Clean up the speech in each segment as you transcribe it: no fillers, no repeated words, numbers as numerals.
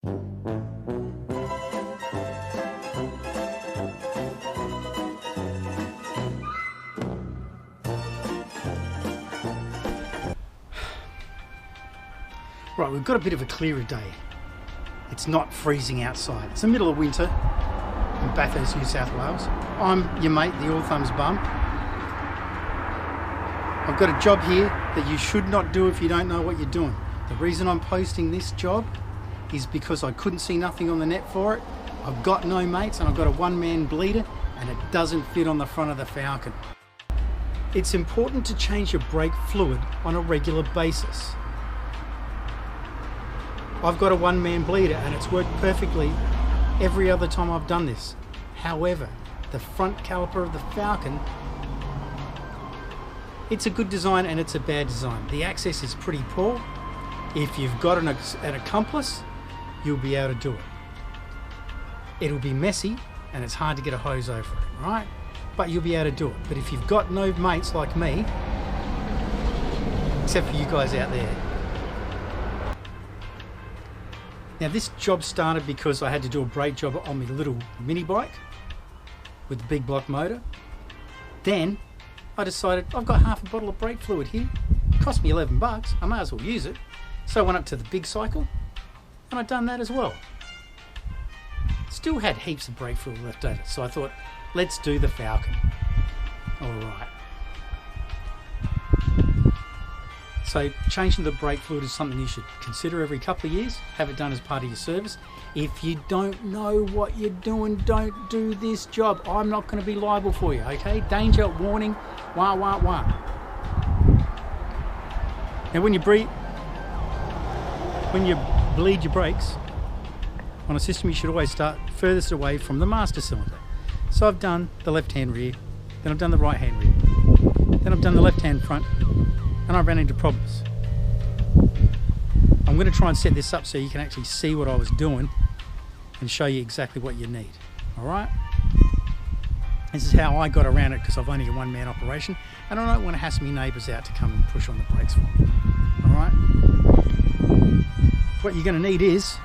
Right, we've got a bit of a clearer day. It's not freezing outside. It's the middle of winter in Bathurst, New South Wales. I'm your mate, the All Thumbs Bum. I've got a job here that you should not do if you don't know what you're doing. The reason I'm posting this job is because I couldn't see nothing on the net for it. I've got no mates and I've got a one-man bleeder and it doesn't fit on the front of the Falcon. It's important to change your brake fluid on a regular basis. I've got a one-man bleeder and it's worked perfectly every other time I've done this. However, the front caliper of the Falcon, it's a good design and it's a bad design. The access is pretty poor. If you've got an accomplice, you'll be able to do it. It'll be messy and it's hard to get a hose over it, right? But you'll be able to do it. But if you've got no mates like me, except for you guys out there. Now this job started because I had to do a brake job on my little mini bike with the big block motor. Then I decided I've got half a bottle of brake fluid here. It cost me 11 bucks, I may as well use it. So I went up to the big cycle and I've done that as well. Still had heaps of brake fluid left over, so I thought, let's do the Falcon. All right. So changing the brake fluid is something you should consider every couple of years. Have it done as part of your service. If you don't know what you're doing, don't do this job. I'm not going to be liable for you, okay? Danger, warning, wah, wah, wah. Now when you bleed your brakes on a system, you should always start furthest away from the master cylinder. So I've done the left-hand rear, then I've done the right-hand rear, then I've done the left-hand front, and I ran into problems. I'm going to try and set this up so you can actually see what I was doing and show you exactly what you need. Alright? This is how I got around it because I've only a one-man operation and I don't want to hassle my neighbours out to come and push on the brakes for me. Alright? What you're going to need is,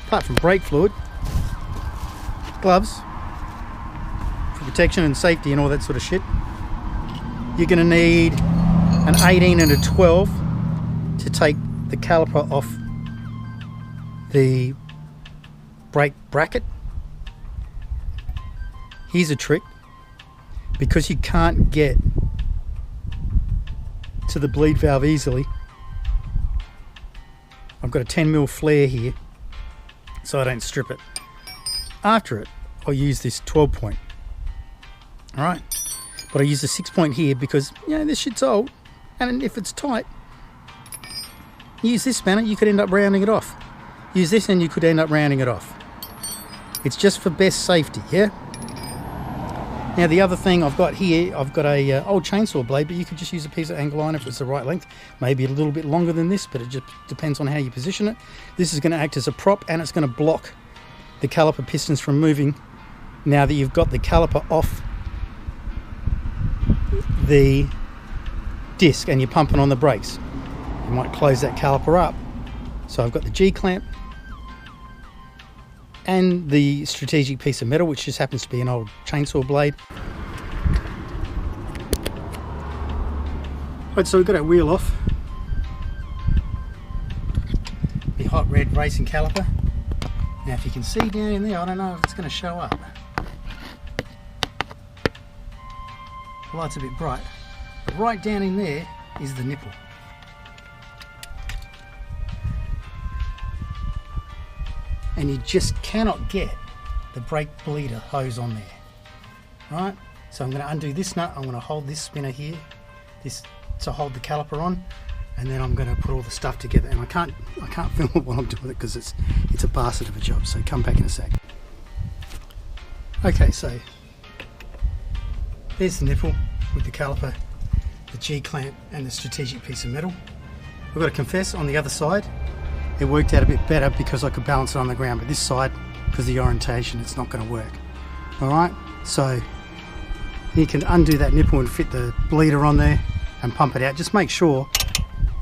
apart from brake fluid, gloves for protection and safety and all that sort of shit. You're going to need an 18 and a 12 to take the caliper off the brake bracket. Here's a trick. Because you can't get to the bleed valve easily, I've got a 10mm flare here so I don't strip it. After it, I'll use this 12 point. Alright, but I use the 6 point here because, you know, this shit's old. And if it's tight, use this spanner, you could end up rounding it off. Use this and you could end up rounding it off. It's just for best safety, yeah? Now the other thing I've got here, I've got a old chainsaw blade, but you could just use a piece of angle iron if it's the right length. Maybe a little bit longer than this, but it just depends on how you position it. This is going to act as a prop and it's going to block the caliper pistons from moving now that you've got the caliper off the disc and you're pumping on the brakes. You might close that caliper up. So I've got the G-clamp and the strategic piece of metal, which just happens to be an old chainsaw blade. Right, so we've got our wheel off. The hot red racing caliper. Now if you can see down in there, I don't know if it's going to show up. The light's a bit bright. But right down in there is the nipple. And you just cannot get the brake bleeder hose on there. Right? So I'm going to undo this nut, I'm going to hold this spinner here, this to hold the caliper on, and then I'm going to put all the stuff together. And I can't film it while I'm doing it because it's a bastard of a job, so come back in a sec. Okay, so there's the nipple with the caliper, the G-clamp and the strategic piece of metal. I've got to confess, on the other side it worked out a bit better because I could balance it on the ground, but this side, because of the orientation, it's not going to work. Alright, so you can undo that nipple and fit the bleeder on there and pump it out. Just make sure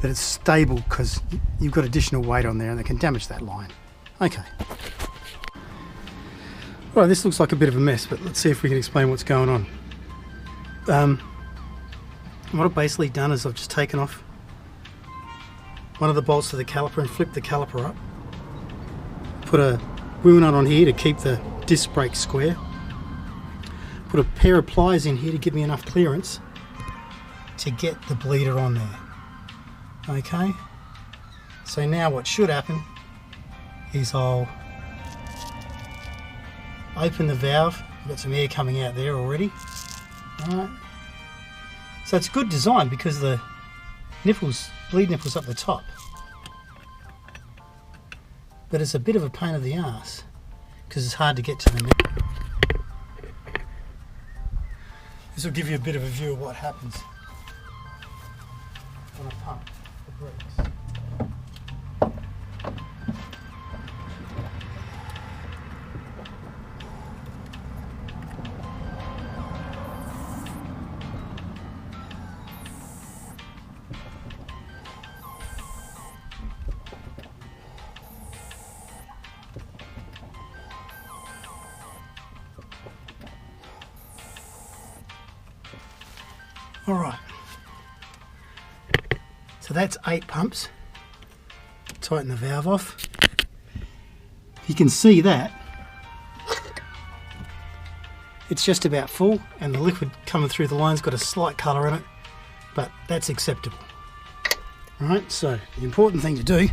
that it's stable because you've got additional weight on there and it can damage that line. Okay. Right, this looks like a bit of a mess, but let's see if we can explain what's going on. What I've basically done is I've just taken off one of the bolts of the caliper and flipped the caliper up. Put a wheel nut on here to keep the disc brake square. Put a pair of pliers in here to give me enough clearance to get the bleeder on there. Okay, so now what should happen is I'll open the valve. I've got some air coming out there already. Alright. So it's good design because the nipples, bleed nipples up the top. But it's a bit of a pain in the ass because it's hard to get to the nipple. This will give you a bit of a view of what happens when I pump the brakes. All right, so that's 8 pumps. Tighten the valve off. You can see that it's just about full and the liquid coming through the line's got a slight colour in it, but that's acceptable. All right, so the important thing to do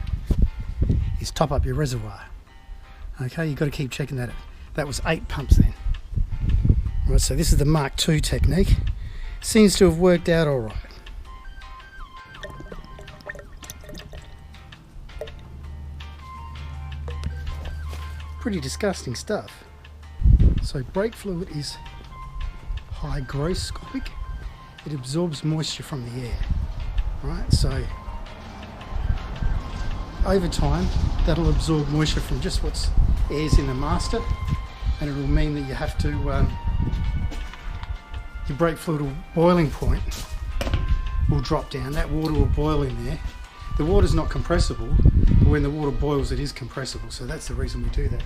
is top up your reservoir. Okay, you've got to keep checking that out. That was 8 pumps then. All right, so this is the Mark II technique. Seems to have worked out all right. Pretty disgusting stuff. So brake fluid is hygroscopic. It absorbs moisture from the air. Right, so over time that'll absorb moisture from just what's air's in the master, and it will mean that you have to your brake fluid boiling point will drop down. That water will boil in there. The water's not compressible, but when the water boils it is compressible, so that's the reason we do that.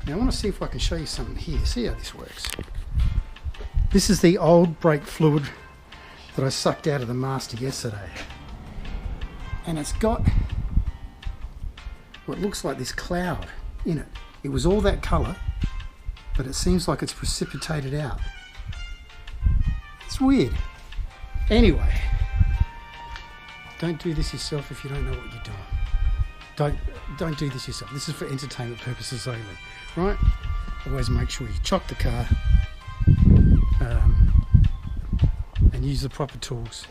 Now I want to see if I can show you something here. See how this works. This is the old brake fluid that I sucked out of the master yesterday, and it's got what looks like this cloud in it. It was all that colour, but it seems like it's precipitated out. It's weird. Anyway, don't do this yourself if you don't know what you're doing. Don't do this yourself. This is for entertainment purposes only, right? Always make sure you chock the car and use the proper tools.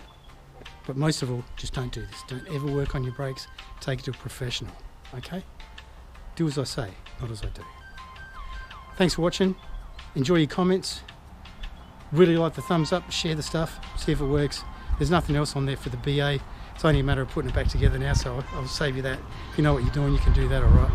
But most of all, just don't do this. Don't ever work on your brakes. Take it to a professional, okay? Do as I say, not as I do. Thanks for watching. Enjoy your comments. Really like the thumbs up, share the stuff, see if it works. There's nothing else on there for the BA. It's only a matter of putting it back together now, so I'll save you that. If you know what you're doing, you can do that, all right?